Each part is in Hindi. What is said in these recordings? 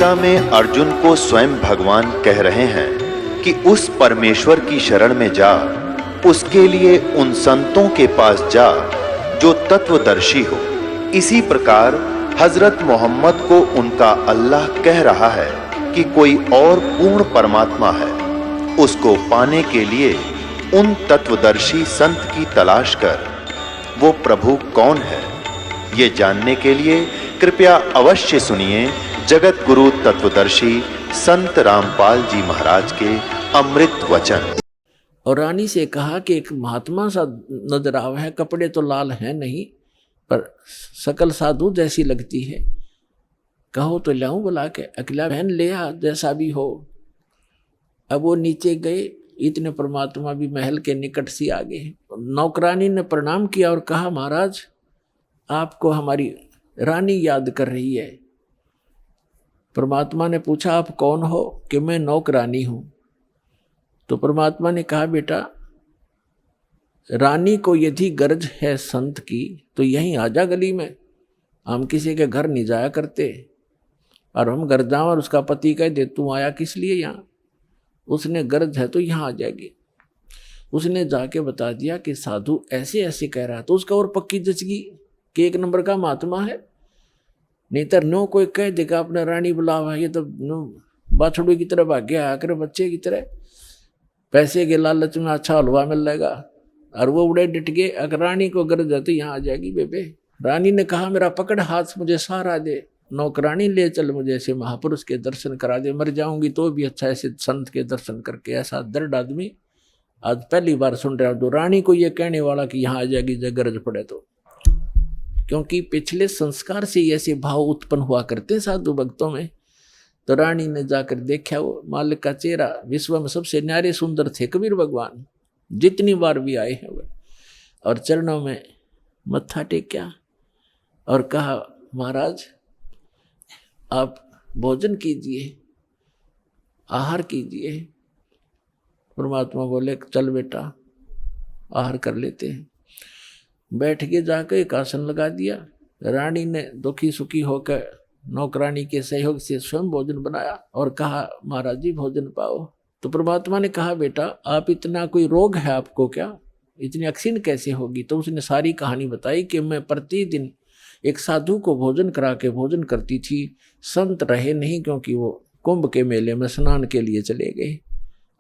गीता में अर्जुन को स्वयं भगवान कह रहे हैं कि उस परमेश्वर की शरण में जा, उसके लिए उन संतों के पास जा जो तत्वदर्शी हो। इसी प्रकार हजरत मोहम्मद को उनका अल्लाह कह रहा है कि कोई और पूर्ण परमात्मा है, उसको पाने के लिए उन तत्वदर्शी संत की तलाश कर। वो प्रभु कौन है, ये जानने के लिए कृपया अवश्य सुनिए जगत गुरु तत्वदर्शी संत रामपाल जी महाराज के अमृत वचन। और रानी से कहा कि एक महात्मा सा नजर आवा है, कपड़े तो लाल हैं नहीं पर सकल साधु जैसी लगती है, कहो तो लाऊं बुला के। अकेला बहन ले आ, जैसा भी हो। अब वो नीचे गए, इतने परमात्मा भी महल के निकट से आ गए। नौकरानी ने प्रणाम किया और कहा, महाराज आपको हमारी रानी याद कर रही है। परमात्मा ने पूछा, आप कौन हो? कि मैं नौकरानी हूं। तो परमात्मा ने कहा, बेटा रानी को यदि गरज है संत की तो यहीं आजा गली में। हम किसी के घर नहीं जाया करते, और हम घर जाओ और उसका पति कह दे तू आया किस लिए यहाँ, उसने गरज है तो यहाँ आ जाएगी। उसने जाके बता दिया कि साधु ऐसे ऐसे कह रहा है, तो उसका और पक्की जचगी कि एक नंबर का महात्मा है। नहीं तो नो कोई कह देगा अपने रानी बुलावा, ये तो बाछड़ू की तरह भाग्य आया करे, बच्चे की तरह पैसे के लालच में अच्छा हलवा मिल जाएगा, और वो उड़े डिट गए। अगर रानी को गरज है तो यहाँ आ जाएगी बेबे। रानी ने कहा, मेरा पकड़ हाथ, मुझे सहारा दे, नौकरानी ले चल, मुझे ऐसे महापुरुष के दर्शन करा दे, मर जाऊंगी तो भी अच्छा ऐसे संत के दर्शन करके। ऐसा दर्द आदमी आज पहली बार सुन रहा हूं, तो रानी को ये कहने वाला कि यहाँ आ जाएगी जब गरज पड़े तो। क्योंकि पिछले संस्कार से ऐसे भाव उत्पन्न हुआ करते साधु भक्तों में। तो रानी ने जाकर देखा, वो मालिक का चेहरा, विश्व में सबसे न्यारे सुंदर थे कबीर भगवान, जितनी बार भी आए हैं वह। और चरणों में मत्था टेका और कहा, महाराज आप भोजन कीजिए, आहार कीजिए। परमात्मा बोले, चल बेटा आहार कर लेते हैं। बैठ के जाकर एक आसन लगा दिया। रानी ने दुखी सुखी होकर नौकरानी के सहयोग से स्वयं भोजन बनाया और कहा, महाराज जी भोजन पाओ। तो परमात्मा ने कहा, बेटा आप इतना कोई रोग है आपको क्या, इतनी अक्सीन कैसे होगी? तो उसने सारी कहानी बताई कि मैं प्रतिदिन एक साधु को भोजन करा के भोजन करती थी। संत रहे नहीं क्योंकि वो कुंभ के मेले में स्नान के लिए चले गए।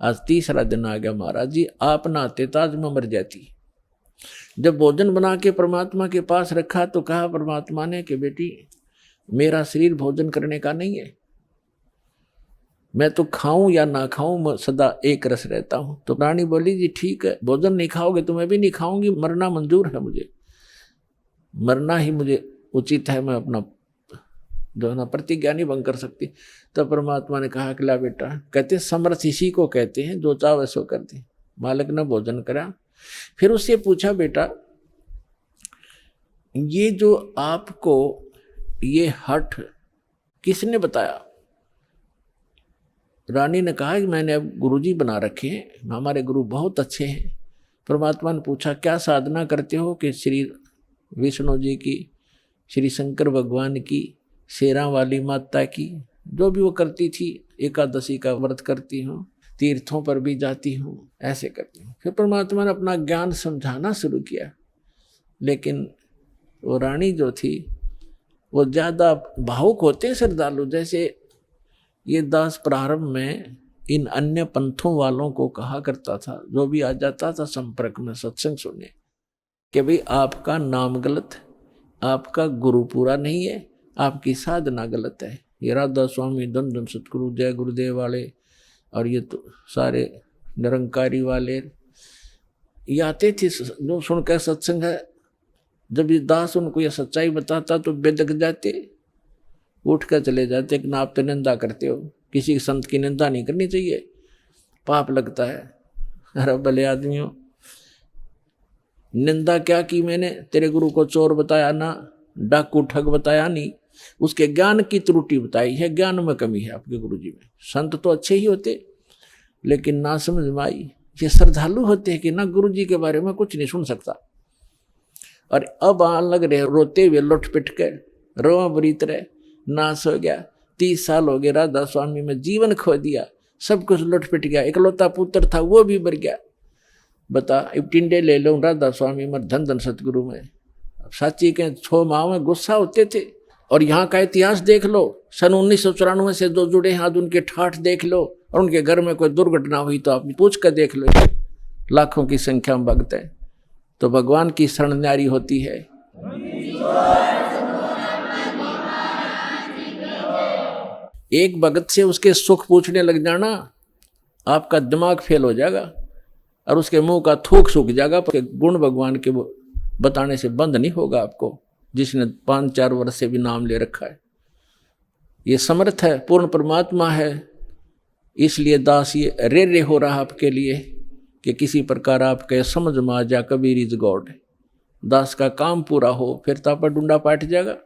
आज तीसरा दिन आ गया, महाराज जी आप ना आते तो आज मैं मर जाती। जब भोजन बना के परमात्मा के पास रखा तो कहा परमात्मा ने कि बेटी मेरा शरीर भोजन करने का नहीं है, मैं तो खाऊं या ना खाऊं मैं सदा एक रस रहता हूं। तो रानी बोली, जी ठीक है, भोजन नहीं खाओगे तो मैं भी नहीं खाऊंगी, मरना मंजूर है मुझे, मरना ही मुझे उचित है, मैं अपना जो है ना प्रतिज्ञा नहीं भंग कर सकती। तो परमात्मा ने कहा कि ला बेटा, कहते समर्थ इसी को कहते हैं जो चाहे सो कर दे। मालिक ने भोजन करा, फिर उससे पूछा, बेटा ये जो आपको ये हठ किसने बताया? रानी ने कहा कि मैंने अब गुरुजी बना रखे हैं, हमारे गुरु बहुत अच्छे हैं। परमात्मा ने पूछा, क्या साधना करते हो? कि श्री विष्णु जी की, श्री शंकर भगवान की, शेरा वाली माता की, जो भी वो करती थी, एकादशी का व्रत करती हूँ, तीर्थों पर भी जाती हूँ, ऐसे करती हूँ। फिर परमात्मा ने अपना ज्ञान समझाना शुरू किया। लेकिन वो रानी जो थी वो ज़्यादा भावुक होते हैं श्रद्धालु। जैसे ये दास प्रारंभ में इन अन्य पंथों वालों को कहा करता था, जो भी आ जाता था संपर्क में सत्संग सुनने, कि भाई आपका नाम गलत, आपका गुरु पूरा नहीं है, आपकी साधना गलत है। ये राधा स्वामी, धन धन सतगुरु, जय गुरुदेव वाले और ये तो सारे निरंकारी वाले ये आते थे जो सुनकर सत्संग है। जब ये दास उनको ये सच्चाई बताता तो बेदक जाते, उठ कर चले जाते कि ना आप तो निंदा करते हो, किसी संत की निंदा नहीं करनी चाहिए, पाप लगता है। अरे भले आदमियों, निंदा क्या की मैंने? तेरे गुरु को चोर बताया ना, डाकू ठग बताया नहीं, उसके ज्ञान की त्रुटि बताई है, ज्ञान में कमी है आपके गुरु जी में। संत तो अच्छे ही होते लेकिन ना समझ में आई। ये श्रद्धालु होते हैं कि ना गुरु जी के बारे में कुछ नहीं सुन सकता, और अब आने लग रहे रोते हुए लुट पिट के, रोआ बुरी तरह, नाश हो गया, 30 साल हो गए राधा स्वामी में जीवन खो दिया, सब कुछ लुट पिट गया, इकलौता पुत्र था वो भी मर गया। बता, अब टिंडे ले लो राधा स्वामी में, धन धन सतगुरु में। साची के 6 माह में गुस्सा होते थे। और यहाँ का इतिहास देख लो, सन 1994 से जो जुड़े हैं उनके ठाठ देख लो, और उनके घर में कोई दुर्घटना हुई तो आप पूछ कर देख लो, लाखों की संख्या में भक्त हैं। तो भगवान की शरण न्यारी होती है। एक भगत से उसके सुख पूछने लग जाना, आपका दिमाग फेल हो जाएगा और उसके मुंह का थूक सूख जाएगा। गुण भगवान के बताने से बंद नहीं होगा आपको, जिसने 5-4 वर्ष से भी नाम ले रखा है। ये समर्थ है, पूर्ण परमात्मा है, इसलिए दास ये रे हो रहा आपके लिए कि किसी प्रकार आपके समझ में आ जा कबीर इज गॉड। दास का काम पूरा हो, फिर तो आप डूंडा पाट जाएगा,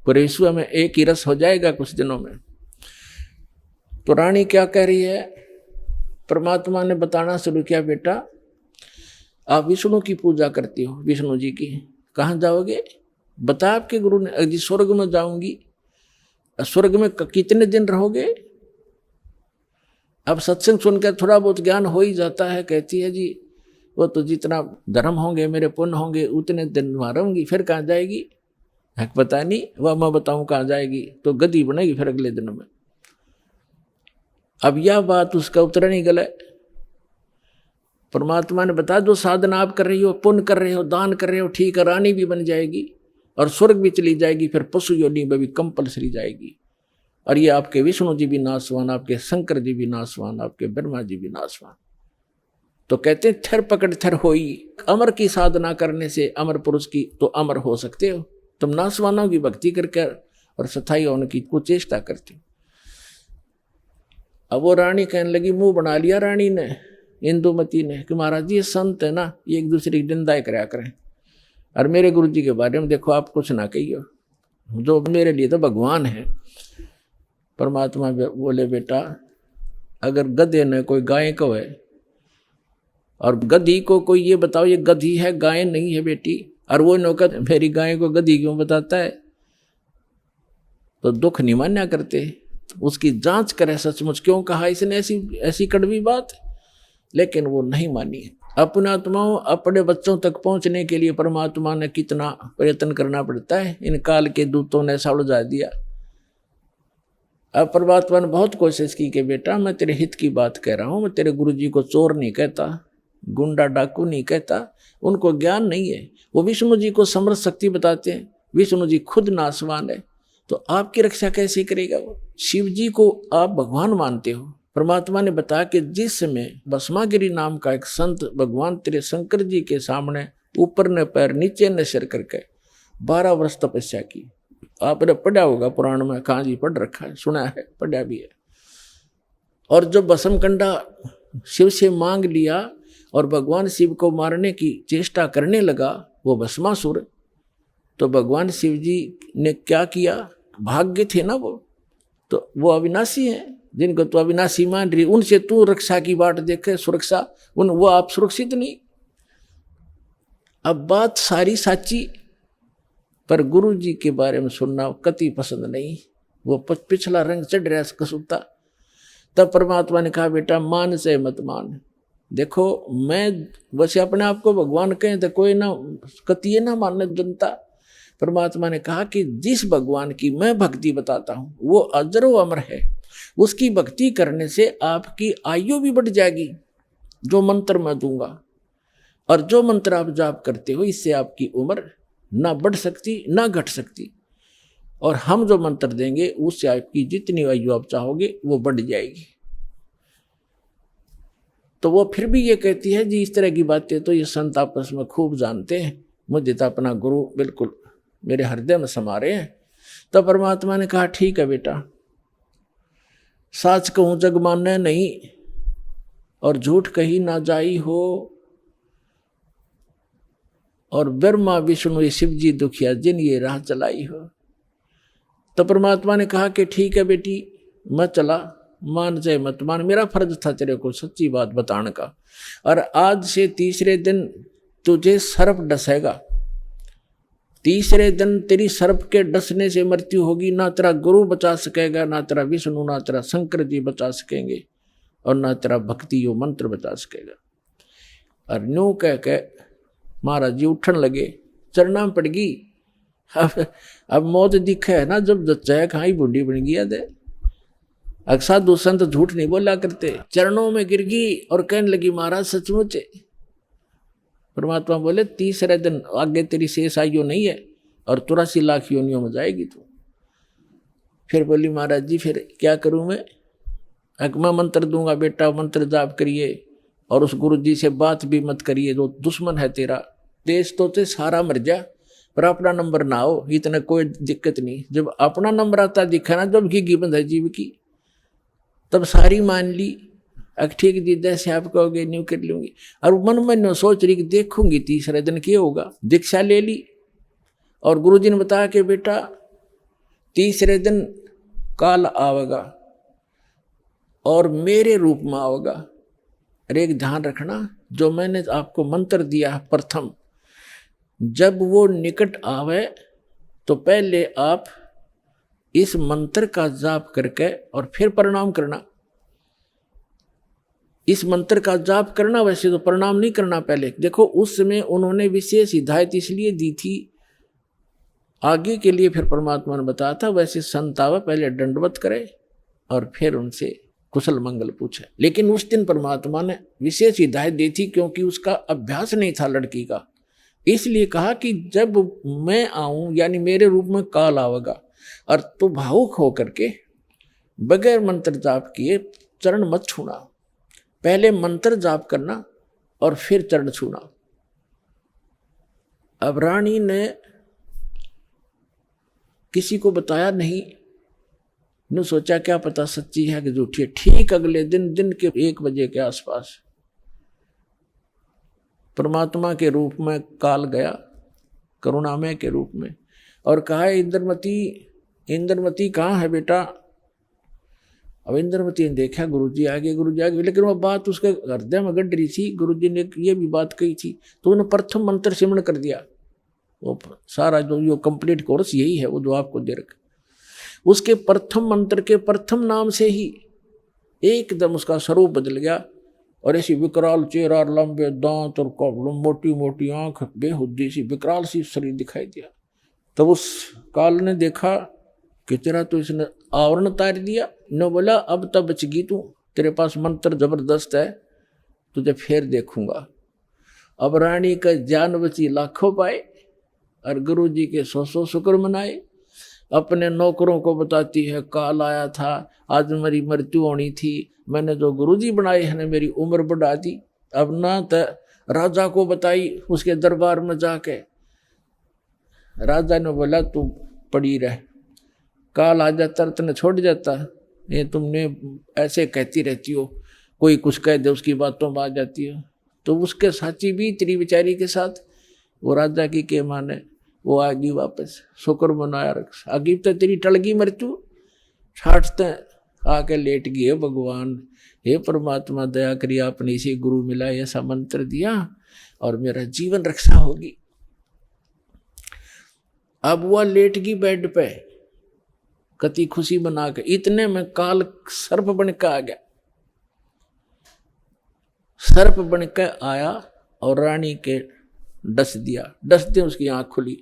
पर यीशु में एक ही रस हो जाएगा कुछ दिनों में। तो रानी क्या कह रही है, परमात्मा ने बताना शुरू किया, बेटा आप विष्णु की पूजा करती हो, विष्णु जी की, कहाँ जाओगे? बता आपके गुरु ने, जी स्वर्ग में जाऊंगी। स्वर्ग में कितने दिन रहोगे? अब सत्संग सुनकर थोड़ा बहुत ज्ञान हो ही जाता है। कहती है जी वो तो जितना धर्म होंगे मेरे पुण्य होंगे उतने दिन वहाँ रहूंगी, फिर कहाँ जाएगी? पता नहीं, वह मैं बताऊं कहाँ जाएगी, तो गद्दी बनेगी फिर अगले दिन में। अब यह बात उसका उतरा नहीं गला। परमात्मा ने बताया जो साधना आप कर रही हो, पुण्य कर रहे हो, दान कर रहे हो, ठीक है, रानी भी बन जाएगी और स्वर्ग भी चली जाएगी, फिर पशु योनि में भी कंपलसरी जाएगी। और ये आपके विष्णु जी भी नासवान, आपके शंकर जी भी नासवान, आपके ब्रह्मा जी भी नासवान। तो कहते हैं थर पकड़ थर होई, अमर की साधना करने से अमर पुरुष की तो अमर हो सकते हो। तुम नासवानों की भक्ति करके और सथाई होने की कुचेष्टा करते हो। अब वो रानी कहने लगी, मुंह बना लिया रानी ने, इंदुमती ने, कि महाराज जी ये संत है ना, ये एक दूसरे की निंदा कराया करें, और मेरे गुरु जी के बारे में देखो आप कुछ ना कहियो, जो मेरे लिए तो भगवान है। परमात्मा बोले, बेटा अगर गधे ने कोई गाय को है और गधी को कोई ये बताओ ये गधी है गाय नहीं है बेटी, और वो नौकर मेरी गाय को गधी क्यों बताता है, तो दुख नहीं मान्या करते, उसकी जांच करे सचमुच क्यों कहा इसने ऐसी कड़वी बात। लेकिन वो नहीं मानी। अपने आत्माओं अपने बच्चों तक पहुंचने के लिए परमात्मा ने कितना प्रयत्न करना पड़ता है, इन काल के दूतों ने ऐसा उलझा दिया। अब परमात्मा ने बहुत कोशिश की कि बेटा मैं तेरे हित की बात कह रहा हूं, मैं तेरे गुरु जी को चोर नहीं कहता, गुंडा डाकू नहीं कहता, उनको ज्ञान नहीं है, वो विष्णु जी को समर्थ शक्ति बताते हैं, विष्णु जी खुद नासवान है, तो आपकी रक्षा कैसे करेगा वो? शिव जी को आप भगवान मानते हो। परमात्मा ने बताया कि जिस समय भस्मागिरी नाम का एक संत भगवान तेरे शंकर जी के सामने ऊपर ने पैर नीचे ने सिर करके 12 वर्ष तपस्या की। आपने पढ़ा होगा पुराण में, कहाँ जी पढ़ रखा है, सुना है, पढ़ा भी है। और जो भस्मकंडा शिव से मांग लिया और भगवान शिव को मारने की चेष्टा करने लगा वो भस्मासुर, तो भगवान शिव जी ने क्या किया, भाग्य थे ना वो, तो वो अविनाशी हैं, जिनको तो अविनाशी मान रही, उनसे तू रक्षा की बाट देखे, सुरक्षा, वो आप सुरक्षित नहीं। अब बात सारी साची, पर गुरु जी के बारे में सुनना कति पसंद नहीं, वो पिछला रंग चढ़ रहा कसूता। तब परमात्मा ने कहा बेटा मान से मत मान। देखो मैं वैसे अपने आप को भगवान कहें तो कोई ना कतिये ना मानने जनता। परमात्मा ने कहा कि जिस भगवान की मैं भक्ति बताता हूँ वो अजरो अमर है, उसकी भक्ति करने से आपकी आयु भी बढ़ जाएगी, जो मंत्र मैं दूंगा, और जो मंत्र आप जाप करते हो इससे आपकी उम्र ना बढ़ सकती ना घट सकती, और हम जो मंत्र देंगे उससे आपकी जितनी आयु आप चाहोगे वो बढ़ जाएगी। तो वो फिर भी ये कहती है जी इस तरह की बातें तो ये संत आपस में खूब जानते हैं, मुझे तो अपना गुरु बिल्कुल मेरे हृदय में समा रहे हैं। तो परमात्मा ने कहा ठीक है बेटा, साच कहूँ जग मानने नहीं और झूठ कही ना जाई हो, और ब्रह्मा विष्णु शिव जी दुखिया जिन ये राह चलाई हो। तो परमात्मा ने कहा कि ठीक है बेटी मैं चला, मान जाए मत मान, मेरा फर्ज था तेरे को सच्ची बात बताने का, और आज से तीसरे दिन तुझे सर्प डसेगा, तीसरे दिन तेरी सर्प के डसने से मृत्यु होगी, ना तेरा गुरु बचा सकेगा, ना तेरा विष्णु, ना तेरा शंकर जी बचा सकेंगे, और ना तेरा भक्ति यो मंत्र बचा सकेगा। और न्यू कह के महाराज जी उठन लगे, चरना पड़ गई। अब मौत दिखे है ना, जब जच्चा खाई बूढ़ी बन गया दे। साधु संत झूठ नहीं बोला करते। चरणों में गिर गई और कहने लगी महाराज सचमुच। परमात्मा बोले तीसरे दिन आगे तेरी शेष आयु नहीं है और 83 लाख योनियों में जाएगी तू। फिर बोली महाराज जी फिर क्या करूं मैं? मैं मंत्र दूंगा बेटा, मंत्र जाप करिए और उस गुरु जी से बात भी मत करिए, जो दुश्मन है तेरा। देश तो ते सारा मर जा पर अपना नंबर ना हो, इतना कोई दिक्कत नहीं। जब अपना नंबर आता दिखा ना, जब की बंद है जीव की, तब सारी मान ली। ठीक जी जैसे आप कहोगे न्यू कर लूंगी। और मन में सोच रही कि देखूंगी तीसरे दिन क्या होगा। दीक्षा ले ली और गुरुजी ने बताया कि बेटा तीसरे दिन काल आवेगा और मेरे रूप में आवेगा। अरे एक ध्यान रखना, जो मैंने आपको मंत्र दिया प्रथम, जब वो निकट आवे तो पहले आप इस मंत्र का जाप करके और फिर प्रणाम करना। इस मंत्र का जाप करना, वैसे तो प्रणाम नहीं करना पहले। देखो उस समय उन्होंने विशेष हिदायत इसलिए दी थी आगे के लिए, फिर परमात्मा ने बताया था वैसे संत आवे पहले दंडवत करे और फिर उनसे कुशल मंगल पूछे। लेकिन उस दिन परमात्मा ने विशेष हिदायत दी थी क्योंकि उसका अभ्यास नहीं था लड़की का। इसलिए कहा कि जब मैं आऊं यानी मेरे रूप में काल आवेगा और तू भावुक होकर के बगैर मंत्र जाप किए चरण मत छूना। पहले मंत्र जाप करना और फिर चरण छूना। अब रानी ने किसी को बताया नहीं, ने सोचा क्या पता सच्ची है कि झूठी है। ठीक अगले दिन के 1 बजे के आसपास परमात्मा के रूप में काल गया, करुणामय के रूप में, और कहा इंद्रमती कहाँ है बेटा? अब इंद्रमती ने देखा गुरुजी आगे, लेकिन वो बात उसके हृदय में गड़ रही थी। गुरुजी ने ये भी बात कही थी तो उन्होंने प्रथम मंत्र सिमरण कर दिया। वो सारा जो कंप्लीट कोर्स यही है वो जो आपको दे रखा। उसके प्रथम मंत्र के प्रथम नाम से ही एकदम उसका स्वरूप बदल गया और ऐसी विकराल चेहरा, लंबे दांत और मोटी मोटी आंख, बेहुद्दी सी विकराल सी शरीर दिखाई दिया। तब उस काल ने देखा कि तेरा तो इसने आवरण उतार दिया। ने बोला अब तब बच गई तू, तेरे पास मंत्र जबरदस्त है, तुझे फिर देखूंगा। अब रानी का जान बची लाखों पाए और गुरु जी के 100 शुक्र मनाए। अपने नौकरों को बताती है काल आया था, आज मेरी मृत्यु होनी थी, मैंने जो गुरुजी बनाए हैं मेरी उम्र बढ़ा दी। अब ना तो राजा को बताई उसके दरबार में जाके। राजा ने बोला तू पड़ी रह, काल आ जाता तने छोड़ जाता। ये तुमने ऐसे कहती रहती हो, कोई कुछ कह दे उसकी बातों में आ जाती हो। तो उसके साची भी तेरी बेचारी के साथ वो राजा की के माने वो आ गई वापस, शुक्र मनाया रख। आगे तो तेरी टल गई मृत्यु, छाटते आके लेट गई। हे भगवान, हे परमात्मा दया करिए, आपने इसे गुरु मिला, ऐसा मंत्र दिया और मेरा जीवन रक्षा होगी। अब वह लेट गई बेड पे कति खुशी बना के। इतने में काल सर्प बन के आ गया। सर्प बन के आया और रानी के डस दिया। डसते उसकी आंख खुली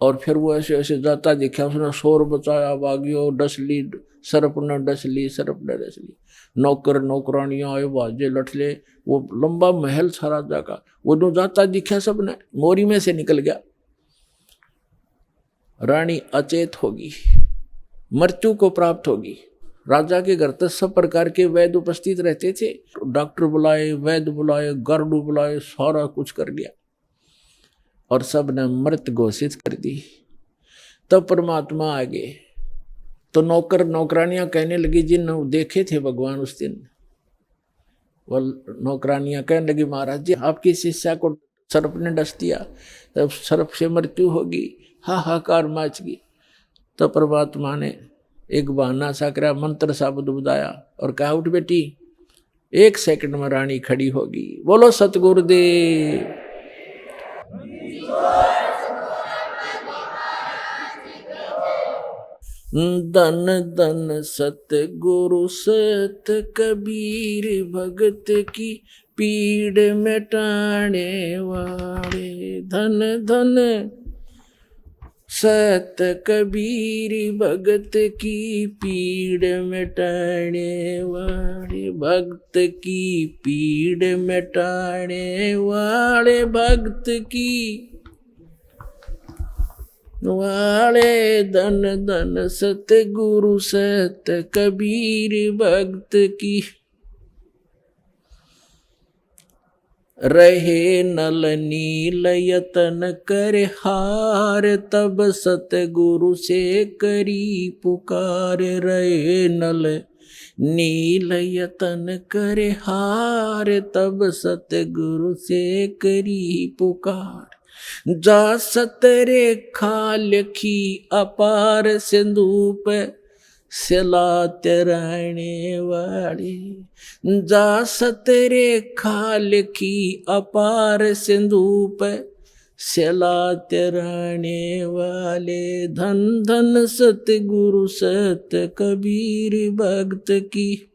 और फिर वो ऐसे ऐसे जाता दिखा। उसने शोर बचाया, भागियो, डस ली, सर्प ने डस ली, सर्प ने डस ली। नौकर नौकरानियां आए, बाजे लठले, वो लंबा महल था राजा का, वो जो जाता दिखा सबने, मोरी में से निकल गया। रानी अचेत होगी, मृत्यु को प्राप्त होगी। राजा के घर तक सब प्रकार के वैद्य उपस्थित रहते थे। डॉक्टर बुलाए, वैद्य बुलाए, गार्डू बुलाए, सारा कुछ कर लिया और सब ने मृत घोषित कर दी। तब परमात्मा आ गए तो नौकर नौकरानियां कहने लगी, जिन देखे थे भगवान उस दिन, वो नौकरानियां कहने लगी महाराज जी आपकी शिष्या को सर्प ने डस दिया, तब सर्प से मृत्यु होगी। हाहाकार मच गई। तो परमात्मा ने एक बहाना सा करा, मंत्र शब्द बुझाया और कहा उठ बेटी, 1 सेकंड में रानी खड़ी होगी। बोलो सतगुरुदेव। धन धन सतगुरु सत कबीर भगत की पीड़ मिटाने वाले। धन धन सत कबीर भगत की पीड़ मिटाने वाले। भक्त की पीड़ मिटाने वाले, भक्त की वाले। धन धन सतगुरु सत कबीर भक्त की। रहे नल नील यतन कर हार, तब सतगुरु से करी पुकार। रहे नल नील यतन कर हार, तब सतगुरु से करी पुकार। जा सतरे खालखी अपार, सिंधु पे सिलात रहने वाली। जा सतरे खालखी अपार, सिंधु पे सिलात रहने वाले। धन धन सतगुरु सत कबीर भक्त की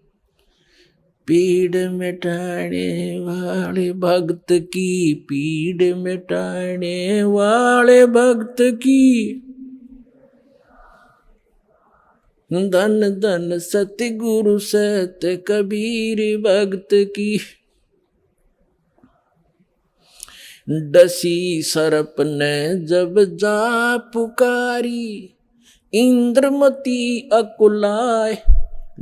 पीड़ मिटाने वाले। भक्त की पीड़ मिटाने वाले, भक्त की। धन धन सतगुरु सत कबीर भक्त की। डसी सर्प ने जब जा पुकारी, इंद्रमती अकुलाए।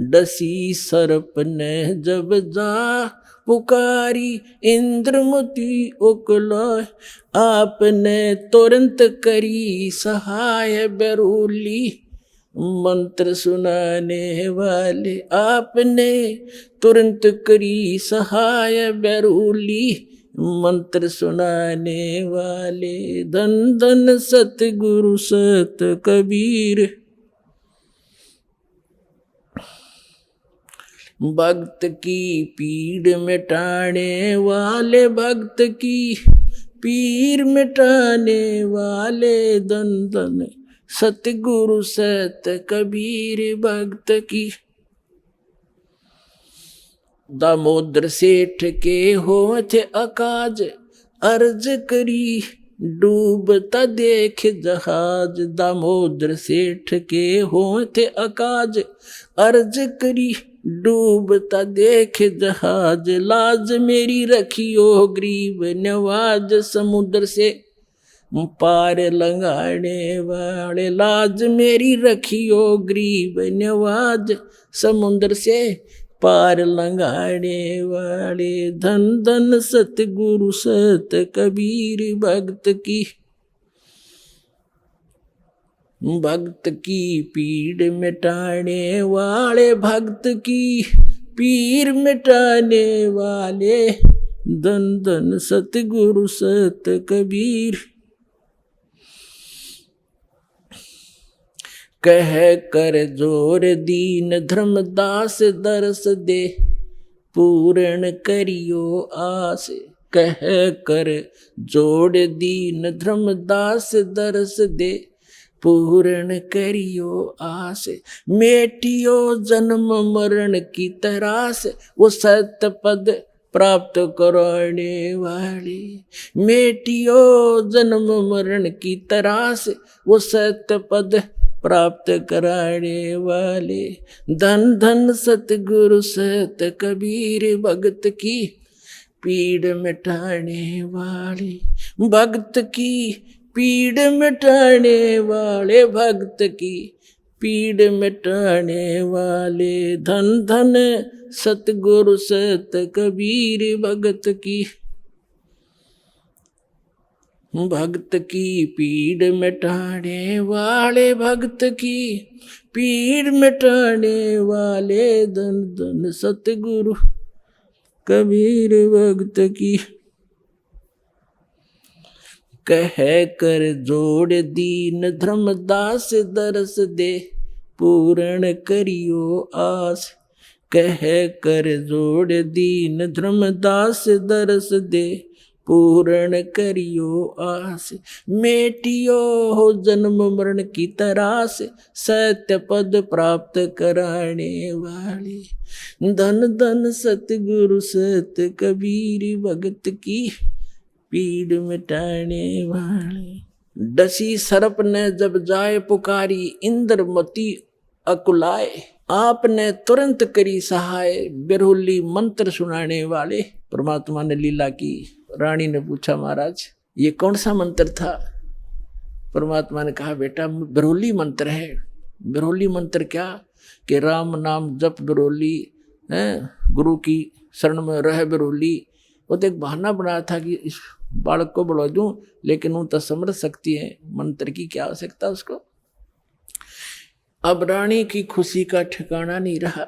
डसी सर्प ने जब जा पुकारी, इंद्रमती अकुलाए। आपने तुरंत करी सहाय बेरूली, मंत्र सुनाने वाले। आपने तुरंत करी सहाय बेरूली, मंत्र सुनाने वाले। धन धन सतगुरु सत कबीर भक्त की पीड़ मिटाने वाले। भक्त की पीर मिटाने वाले। धन धन सतगुरु सत कबीर भक्त की। दामोदर सेठ के होठ अकाज, अर्ज करी डूबता देख जहाज। दामोदर सेठ के होठ अकाज, अर्ज करी डूबता देख जहाज। लाज मेरी रखियो गरीब नवाज, समुद्र से पार लंघाने वाले। लाज मेरी रखियो गरीब नवाज, समुद्र से पार लंघाने वाले। धन धन सतगुरु सत कबीर भक्त की। भक्त की पीड़ मिटाने वाले, भक्त की पीर मिटाने वाले। धन धन सतगुरु सत कबीर। कह कर जोर दीन धर्मदास, दरस दे पूर्ण करियो आस। कह कर जोड़ दीन धर्मदास, दरस दे पूर्ण करियो आस। मेटियो जन्म मरण की तरास, वो सत्य पद प्राप्त कराने वाली। मेटियो जन्म मरण की तरास, वो सत्य पद प्राप्त कराने वाले। धन धन सतगुरु सत कबीर भक्त की पीड़ मिटाने वाली। भक्त की पीड़ मिटाने वाले, भक्त की पीड़ मिटाने वाले। धन धन सतगुरु सत कबीर भक्त की। भक्त की पीड़ मिटाने वाले, भक्त की पीड़ मिटाने वाले। धन धन सतगुरु कबीर भक्त की। कह कर जोड़ दीन धर्मदास, दरस दे पूर्ण करियो आस। कह कर जोड़ दीन धर्मदास, दरस दे पूर्ण करियो आस, मेटियो हो जन्म मरण की तरास, सत्य पद प्राप्त कराने वाले, धन धन सतगुरु सत कबीर, भगत की पीड़ मिटाने वाले। डसी सर्प ने जब जाए पुकारी, इंद्रमती अकुलाए, आपने तुरंत करी सहाय, बिरहुली मंत्र सुनाने वाले। परमात्मा ने लीला की। रानी ने पूछा महाराज ये कौन सा मंत्र था? परमात्मा ने कहा बेटा बिरहुली मंत्र है। बिरहुली मंत्र क्या? कि राम नाम जप बिरहुली, गुरु की शरण में रह बिरहुली। वो तो एक बहाना बनाया था कि इस बालक को बढ़ा दूं, लेकिन वो तो समझ सकती है मंत्र की क्या आवश्यकता उसको। अब रानी की खुशी का ठिकाना नहीं रहा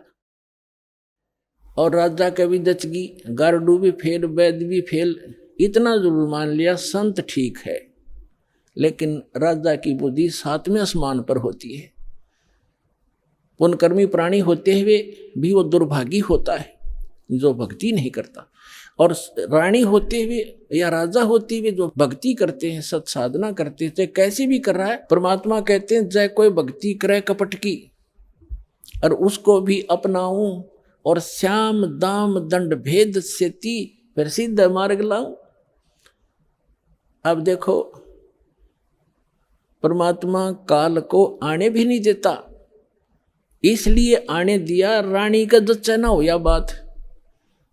और राजा का भी दचगी, गारडू भी फेल, वैद्य भी फेल। इतना जरूर मान लिया संत ठीक है, लेकिन राजा की बुद्धि 7वें आसमान पर होती है। पुण्यकर्मी प्राणी होते हुए भी वो दुर्भागी होता है जो भक्ति नहीं करता, और रानी होते हुए या राजा होते हुए जो भक्ति करते हैं, सत साधना करते हैं, चाहे कैसी भी कर रहा है। परमात्मा कहते हैं चाहे कोई भक्ति करे कपट की और उसको भी अपनाऊं, और श्याम दाम दंड भेद सेती, फिर सीधा मार्ग लाऊं। अब देखो परमात्मा काल को आने भी नहीं देता, इसलिए आने दिया रानी का जच्चा ना हो या बात।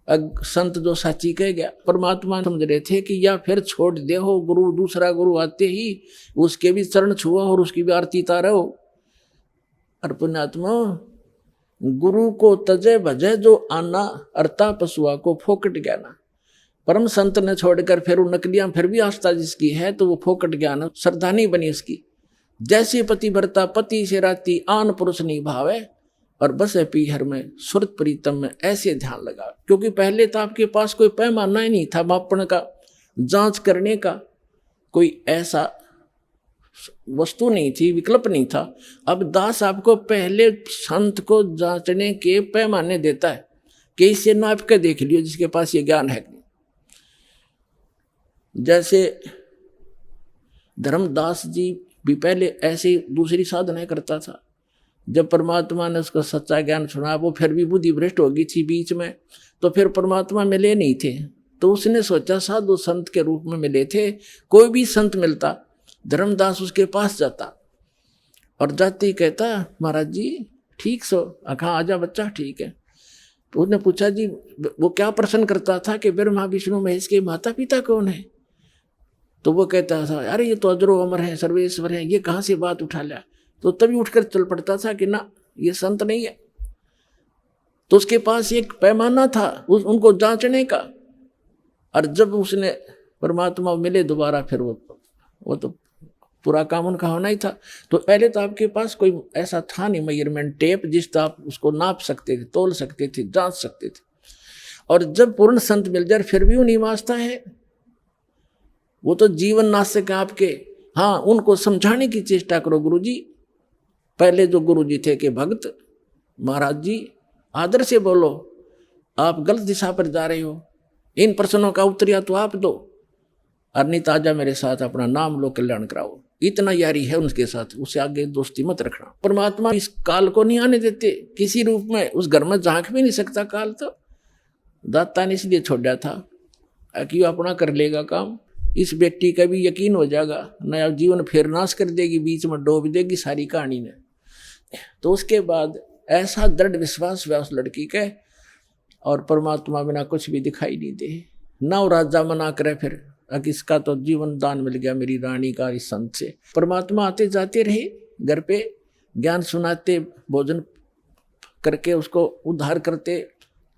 संत जो साची कह गया, परमात्मा समझ रहे थे कि या फिर छोड़ दे हो गुरु, दूसरा गुरु आते ही उसके भी चरण छुआ और उसकी भी आरती तारो। और पुण्यात्मा गुरु को तजे भजे जो आना, अर्ता पशुआ को फोकट ज्ञाना। परम संत ने छोड़कर फिर वो नकलियां फिर भी आस्था जिसकी है तो वो फोकट ज्ञान श्रद्धा नहीं बनी उसकी। जैसे पति भरता पति से राती, आन पुरुष नहीं भावे, और बस है पीहर में सुरत प्रीतम में, ऐसे ध्यान लगा। क्योंकि पहले तो आपके पास कोई पैमाना ही नहीं था मापन का, जांच करने का कोई ऐसा वस्तु नहीं थी, विकल्प नहीं था। अब दास आपको पहले संत को जांचने के पैमाने देता है कि इसे नाप के देख लियो जिसके पास ये ज्ञान है। जैसे धर्मदास जी भी पहले ऐसे दूसरी साधना करता था। जब परमात्मा ने उसको सच्चा ज्ञान सुना, वो फिर भी बुद्धि भ्रष्ट हो गई थी बीच में, तो फिर परमात्मा मिले नहीं थे। तो उसने सोचा साधु संत के रूप में मिले थे, कोई भी संत मिलता धर्मदास उसके पास जाता और जाते ही कहता महाराज जी ठीक सो, कहाँ आजा बच्चा ठीक है। तो उसने पूछा जी वो क्या प्रश्न करता था कि ब्रह्मा विष्णु महेश के माता पिता कौन है? तो वो कहता था अरे ये तो अजरो अमर है, सर्वेश्वर है, ये कहाँ से बात उठा लिया। तो तभी उठकर चल पड़ता था कि ना ये संत नहीं है। तो उसके पास एक पैमाना था उनको जांचने का। और जब उसने परमात्मा मिले दोबारा, फिर वो तो पूरा काम उनका होना ही था। तो पहले तो आपके पास कोई ऐसा था नहीं मेजरमेंट टेप जिससे आप उसको नाप सकते थे, तोल सकते थे, जांच सकते थे। और जब पूर्ण संत मिल जाए फिर भी वो नहीं वास्ता है, वो तो जीवन नाशक है आपके। हाँ, उनको समझाने की चेष्टा करो गुरुजी। पहले जो गुरुजी थे कि भक्त महाराज जी आदर से बोलो, आप गलत दिशा पर जा रहे हो, इन प्रश्नों का उत्तर या तो आप दो, नहीं ताजा मेरे साथ अपना नाम लो, कल्याण कराओ। इतना यारी है उनके साथ, उससे आगे दोस्ती मत रखना। परमात्मा इस काल को नहीं आने देते किसी रूप में, उस घर में झांक भी नहीं सकता काल। तो दाता ने इसलिए छोड़ा था कि अपना कर लेगा काम। इस बेटी का भी यकीन हो जाएगा, नया जीवन फिर नाश कर देगी, बीच में डोब देगी सारी कहानी ने। तो उसके बाद ऐसा दृढ़ विश्वास हुआ उस लड़की के, और परमात्मा बिना कुछ भी दिखाई नहीं दे। ना वो राजा मना करे फिर, इसका तो जीवन दान मिल गया मेरी रानी का इस संत से। परमात्मा आते जाते रहे घर पे, ज्ञान सुनाते, भोजन करके उसको उद्धार करते,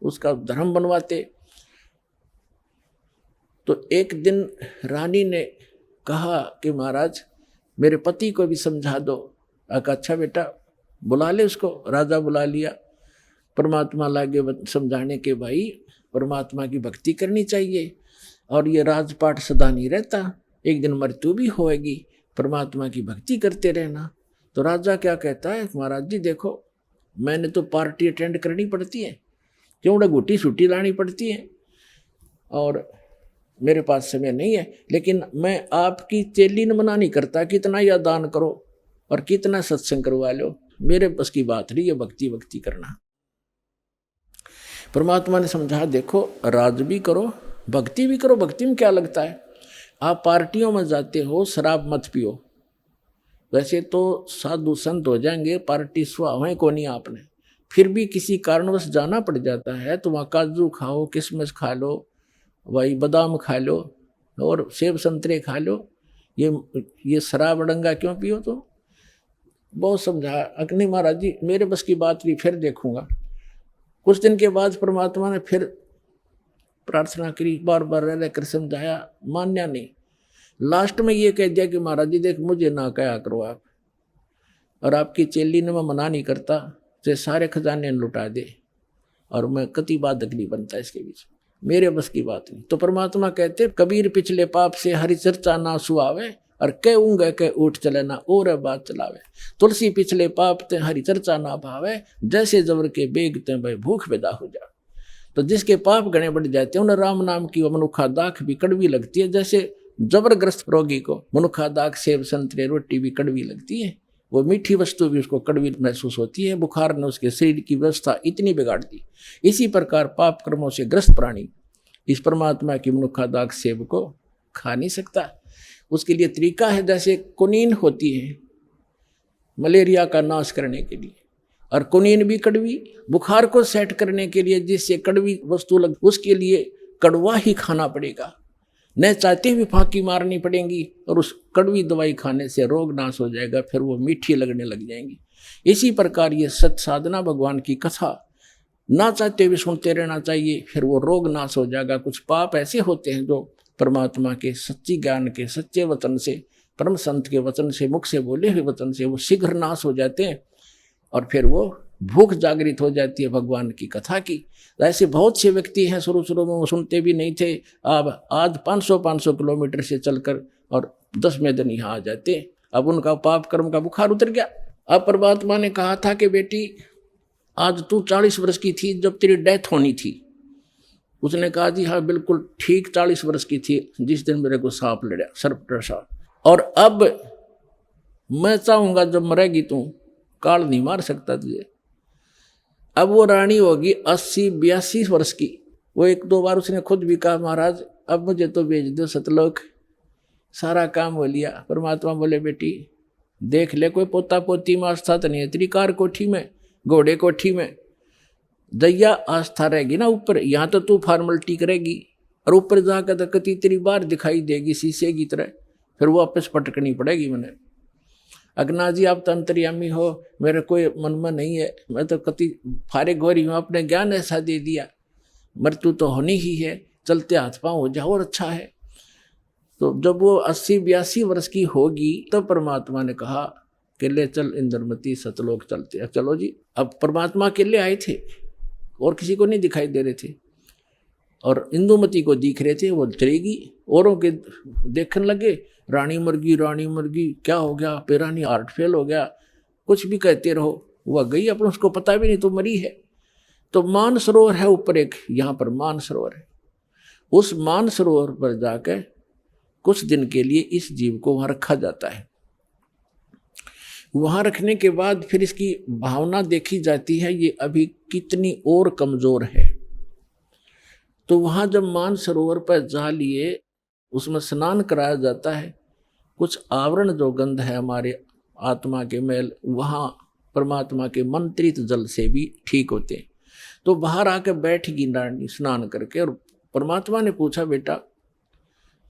उसका धर्म बनवाते। तो एक दिन रानी ने कहा कि महाराज मेरे पति को भी समझा दो। अच्छा बेटा बुला ले उसको। राजा बुला लिया। परमात्मा लागे समझाने के भाई परमात्मा की भक्ति करनी चाहिए, और ये राजपाट सदा नहीं रहता, एक दिन मृत्यु भी होएगी, परमात्मा की भक्ति करते रहना। तो राजा क्या कहता है, महाराज जी देखो मैंने तो पार्टी अटेंड करनी पड़ती है, क्यों घुटी छुट्टी लानी पड़ती है, और मेरे पास समय नहीं है, लेकिन मैं आपकी चेली ने मना नहीं करता कितना या दान करो और कितना सत्संग करवा लो, मेरे बस की बात नहीं है भक्ति भक्ति करना। परमात्मा ने समझा, देखो राज भी करो भक्ति भी करो। भक्ति में क्या लगता है? आप पार्टियों में जाते हो, शराब मत पियो। वैसे तो साधु संत हो जाएंगे, पार्टी सुहावें को नहीं आपने, फिर भी किसी कारणवश जाना पड़ जाता है तो वहाँ काजू खाओ, किशमिश खा लो, वही बादाम खा लो और सेब संतरे खा लो। ये शराब डंगा क्यों पियो? तो बहुत समझा। अग्नि महाराज जी मेरे बस की बात नहीं, फिर देखूंगा। कुछ दिन के बाद परमात्मा ने फिर प्रार्थना करी, बार बार रह कर समझाया, मान्या नहीं। लास्ट में ये कह दिया कि महाराज जी देख मुझे ना कहा करो आप, और आपकी चेली ने मैं मना नहीं करता, तो सारे खजाने लुटा दे और मैं कति बाधक नहीं बनता इसके बीच, मेरे बस की बात नहीं। तो परमात्मा कहते कबीर पिछले पाप से हरि चर्चा ना सुहावे, और कह ऊँगे कह उठ चले ना और बात चलावे। तुलसी पिछले पाप ते हरि चर्चा ना भावे, जैसे जबर के बेग ते भाई भूख पैदा हो जा। तो जिसके पाप गणे बढ़ जाते हैं उन्हें राम नाम की मनुखा दाख भी कड़वी लगती है। जैसे जबरग्रस्त रोगी को मनुखा दाख सेब संतरे रोटी भी कड़वी लगती है, वो मीठी वस्तु भी उसको कड़वी महसूस होती है। बुखार ने उसके शरीर की व्यवस्था इतनी बिगाड़ दी। इसी प्रकार पाप कर्मों से ग्रस्त प्राणी इस परमात्मा की मनुखा दाख सेब को खा नहीं सकता। उसके लिए तरीका है, जैसे कुनीन होती है मलेरिया का नाश करने के लिए, और कुनीन भी कड़वी, बुखार को सेट करने के लिए जिससे कड़वी वस्तु लग, उसके लिए कड़वा ही खाना पड़ेगा, न चाहते हुए फांकी मारनी पड़ेगी, और उस कड़वी दवाई खाने से रोग नाश हो जाएगा, फिर वो मीठी लगने लग जाएंगी। इसी प्रकार ये सत साधना भगवान की कथा ना चाहते हुए सुनते रहना चाहिए, फिर वो रोग नाश हो जाएगा। कुछ पाप ऐसे होते हैं जो परमात्मा के सच्ची ज्ञान के सच्चे वचन से, परम संत के वचन से, मुख से बोले हुए वचन से वो शीघ्र नाश हो जाते हैं, और फिर वो भूख जागृत हो जाती है भगवान की कथा की। ऐसे बहुत से व्यक्ति हैं शुरू शुरू में वो सुनते भी नहीं थे, अब आज 500 किलोमीटर से चलकर और 10वें दिन यहाँ आ जाते। अब उनका पाप कर्म का बुखार उतर गया। अब परमात्मा ने कहा था कि बेटी आज तू 40 वर्ष की थी जब तेरी डेथ होनी थी। उसने कहा जी हाँ बिल्कुल ठीक 40 वर्ष की थी जिस दिन मेरे को सांप लड़ा, सर्प डसा, और अब मैं चाहूँगा जब मरेगी तू काल नहीं मार सकता तुझे। अब वो रानी होगी 80-82 वर्ष की। वो 1-2 बार उसने खुद भी कहा महाराज अब मुझे तो भेज दो सतलोक, सारा काम हो लिया। परमात्मा बोले बेटी देख ले कोई पोता पोती में आस्था तो नहीं है, त्रिकार कोठी में, घोड़े कोठी में दैया आस्था रहेगी ना ऊपर, यहाँ तो तू फॉर्मलिटी करेगी, और ऊपर जाकर तो कति तेरी बार दिखाई देगी शीशे की तरह, फिर वो वापस पटकनी पड़ेगी। मैंने अगना जी आप तो अंतर्यामी हो, मेरे कोई मन में नहीं है, मैं तो कति फारे गोरी हूँ, अपने ज्ञान ऐसा दे दिया, मृत्यु तो होनी ही है, चलते हाथ पाँव हो जाओ और अच्छा है। तो जब वो 80-82 वर्ष की होगी तो परमात्मा ने कहा कि ले चल इंद्रमती सतलोक चलते। अब चलो जी, अब परमात्मा अकेले आए थे और किसी को नहीं दिखाई दे रहे थे, और इंदुमती को दिख रहे थे, वो चलेगी। औरों के देखने लगे रानी मर गई, क्या हो गया, पेरानी हार्ट फेल हो गया, कुछ भी कहते रहो, वह गई अपन उसको पता भी नहीं तो मरी है। तो मान सरोवर है ऊपर एक, यहाँ पर मान सरोवर है, उस मान सरोवर पर जाकर कुछ दिन के लिए इस जीव को वहाँ रखा जाता है। वहाँ रखने के बाद फिर इसकी भावना देखी जाती है ये अभी कितनी और कमज़ोर है। तो वहाँ जब मान सरोवर पर जा लिए उसमें स्नान कराया जाता है, कुछ आवरण जो गंध है हमारे आत्मा के मैल वहाँ परमात्मा के मंत्रित जल से भी ठीक होते हैं। तो बाहर आकर बैठगी रानी स्नान करके, और परमात्मा ने पूछा बेटा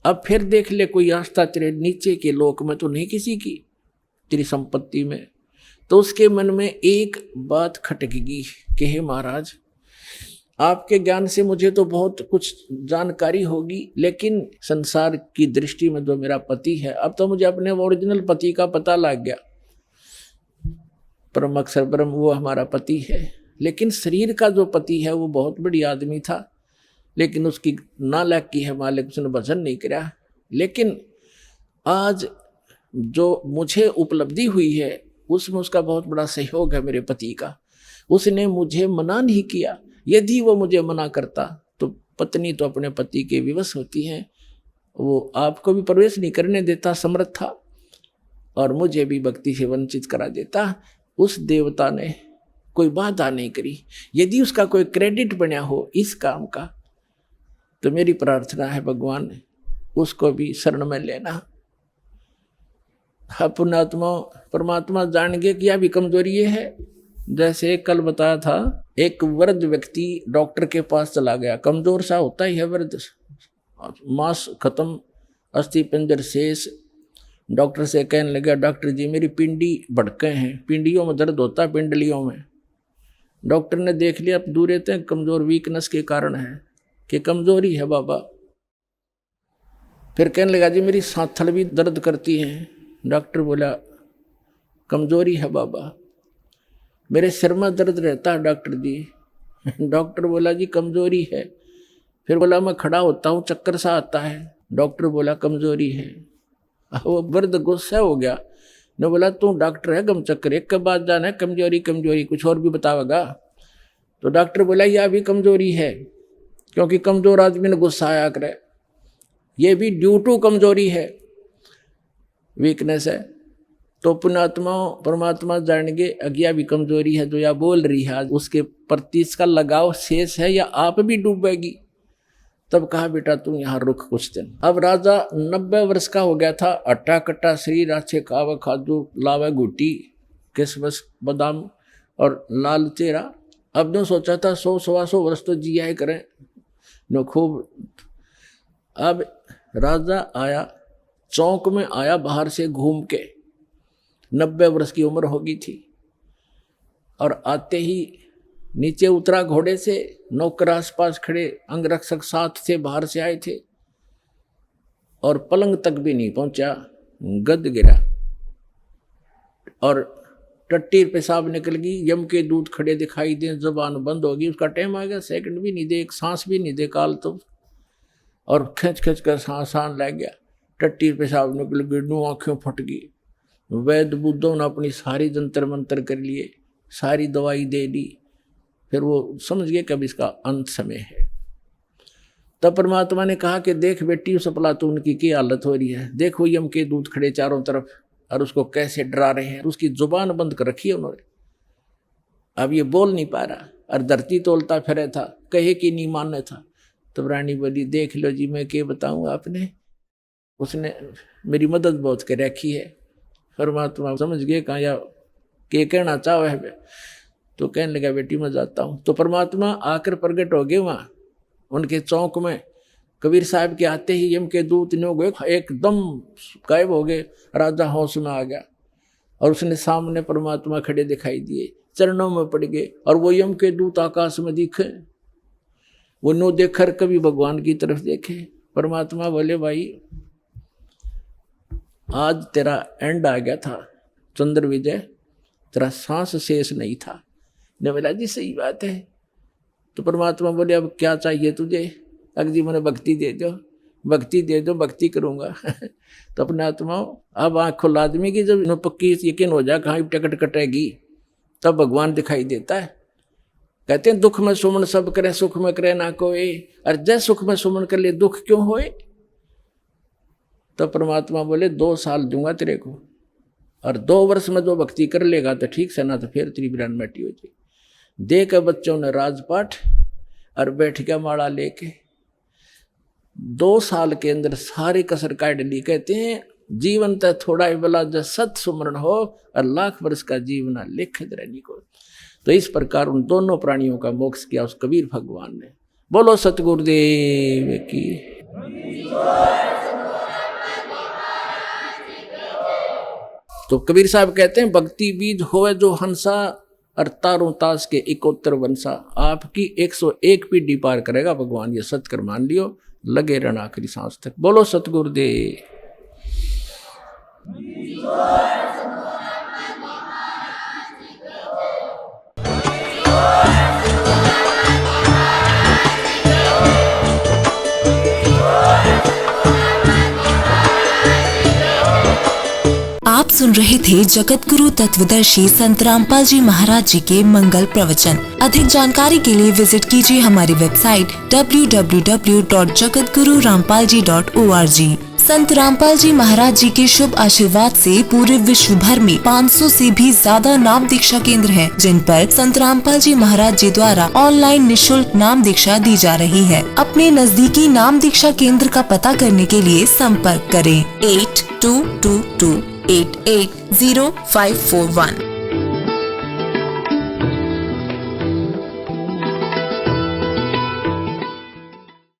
अब फिर देख ले कोई आस्था तेरे नीचे के लोक में तो नहीं किसी की, तेरी संपत्ति में। तो उसके मन में एक बात खटकेगी कि हे महाराज आपके ज्ञान से मुझे तो बहुत कुछ जानकारी होगी, लेकिन संसार की दृष्टि में जो मेरा पति है, अब तो मुझे अपने ओरिजिनल पति का पता लग गया, परम अक्षर ब्रह्म वो हमारा पति है। लेकिन शरीर का जो पति है वो बहुत बड़ी आदमी था, लेकिन उसकी नालायक की है मालिक, उसने भजन नहीं किया। लेकिन आज जो मुझे उपलब्धि हुई है उसमें उसका बहुत बड़ा सहयोग है मेरे पति का। उसने मुझे मना नहीं किया, यदि वो मुझे मना करता तो पत्नी तो अपने पति के विवश होती हैं, वो आपको भी प्रवेश नहीं करने देता समर्थ था, और मुझे भी भक्ति से वंचित करा देता। उस देवता ने कोई बाधा नहीं करी। यदि उसका कोई क्रेडिट बना हो इस काम का, तो मेरी प्रार्थना है भगवान उसको भी शरण में लेना। पुण्यात्मा परमात्मा जान गए कि यह भी कमजोरी है। जैसे कल बताया था, एक वृद्ध व्यक्ति डॉक्टर के पास चला गया, कमजोर सा होता ही है वृद्ध, मांस खत्म, अस्थि पिंजर शेष। डॉक्टर से कहने लगा, डॉक्टर जी मेरी पिंडी भड़के हैं, पिंडियों में दर्द होता है, पिंडलियों में। डॉक्टर ने देख लिया, अब दूर रहते हैं, कमजोर वीकनेस के कारण है कि कमजोरी है बाबा। फिर कहने लगा, जी मेरी सांथल भी दर्द करती है। डॉक्टर बोला, कमजोरी है बाबा। मेरे सिर में दर्द रहता है डॉक्टर जी। डॉक्टर बोला, जी कमजोरी है। फिर बोला, मैं खड़ा होता हूँ चक्कर सा आता है। डॉक्टर बोला, कमजोरी है। वो वृद्ध गुस्सा हो गया, ने बोला, तू डॉक्टर है गम चक्कर, एक के बाद जाना है कमजोरी कमजोरी, कुछ और भी बतावेगा। तो डॉक्टर बोला, यह भी कमजोरी है, क्योंकि कमजोर आदमी ने गुस्सा आया करे, ये भी ड्यू टू कमजोरी है, वीकनेस है। तो पुण्यात्मा परमात्मा जान के अज्ञा भी कमजोरी है, जो या बोल रही है उसके प्रति इसका लगाव शेष है या आप भी डूबेगी। तब कहा, बेटा तू यहाँ रुक कुछ दिन। अब राजा 90 वर्ष का हो गया था, अट्टा कट्टा शरीर, अच्छे खावे खादू, लावे गुटी, किसमस बादाम और लाल चेहरा। अब ने सोचा था 100-125 वर्ष तो जिया ही करें न खूब। अब राजा आया, चौक में आया बाहर से घूम के, 90 वर्ष की उम्र होगी थी, और आते ही नीचे उतरा घोड़े से। नौकर आसपास खड़े, अंगरक्षक साथ से बाहर से आए थे, और पलंग तक भी नहीं पहुंचा, गद गिरा और टट्टी पेशाब निकल गई। यम के दूत खड़े दिखाई दे, जुबान बंद होगी, उसका टाइम आ गया, सेकंड भी नहीं दे, एक सांस भी नहीं दे काल तो, और खिंच खिंच कर सांस लग गया, टट्टी पेशाब निकल गई, आँखें फट गई। वैद्य बुद्धों ने अपनी सारी जंतर मंतर कर लिए, सारी दवाई दे दी, फिर वो समझ गए कब इसका अंत समय है। तब परमात्मा ने कहा कि देख बेटी उस अफलातून की क्या हालत हो रही है, देखो यम के दूत खड़े चारों तरफ और उसको कैसे डरा रहे हैं। उसकी जुबान बंद कर रखी है उन्होंने, अब ये बोल नहीं पा रहा, और धरती तोलता फिरे था, कहे कि नहीं मानने था। तब रानी बोली, देख लो जी मैं क्या बताऊँ आपने, उसने मेरी मदद बहुत कर रखी है। परमात्मा समझ गए कहाँ या के कहना चाहो है। तो कहने लगा, बेटी मैं जाता हूँ। तो परमात्मा आकर प्रकट हो गए वहाँ उनके चौक में। कबीर साहब के आते ही यम के दूत ने हो गए, एकदम गायब हो गए। राजा होश में आ गया, और उसने सामने परमात्मा खड़े दिखाई दिए, चरणों में पड़ गए, और वो यम के दूत आकाश में दिखे। वो नो देखकर कभी भगवान की तरफ देखे। परमात्मा बोले, भाई आज तेरा एंड आ गया था चंद्र विजय, तेरा सांस शेष नहीं था। ने बोला, जी सही बात है। तो परमात्मा बोले, अब क्या चाहिए तुझे? अगर जी मैंने भक्ति दे दो, भक्ति दे दो, भक्ति करूँगा। तो अपने आत्मा अब आँख खुला आदमी की जब पक्की यकीन हो जाए कहाँ टिकट कटेगी, तब भगवान दिखाई देता है। कहते हैं दुख में सुमन सब करे, सुख में करे ना कोई, और जय सुख में सुमन कर ले दुख क्यों होए। तो परमात्मा बोले, 2 साल दूंगा तेरे को, और 2 वर्ष में जो भक्ति कर लेगा तो ठीक से, ना तो फिर तेरी बिरान मिट्टी हो जाए। दे के बच्चों ने राजपाठ और बैठ गया माला लेके। 2 साल के अंदर सारी कसर काट ली। कहते हैं जीवन तो थोड़ा ही बला जब सत सुमरण हो, और लाख वर्ष का जीवना लिखित रहनी को। तो इस प्रकार उन दोनों प्राणियों का मोक्ष किया उस कबीर भगवान ने। बोलो सतगुरुदेव की। तो कबीर साहब कहते हैं, भक्ति बीज होवे जो हंसा, और तारों तास के 71 वंशा। आपकी 101 पीढ़ी पार करेगा भगवान, ये सत्कर मान लियो, लगे रहना आखिरी सांस तक। बोलो सतगुरुदेव। आप सुन रहे थे जगत गुरु तत्वदर्शी संत रामपाल जी महाराज जी के मंगल प्रवचन। अधिक जानकारी के लिए विजिट कीजिए हमारी वेबसाइट www.jagatgururampalji.org। संत रामपाल जी महाराज जी के शुभ आशीर्वाद से पूरे विश्व भर में 500 से भी ज्यादा नाम दीक्षा केंद्र हैं, जिन पर संत रामपाल जी महाराज जी द्वारा ऑनलाइन निशुल्क नाम दीक्षा दी जा रही है। अपने नजदीकी नाम दीक्षा केंद्र का पता करने के लिए संपर्क करें 8222880541।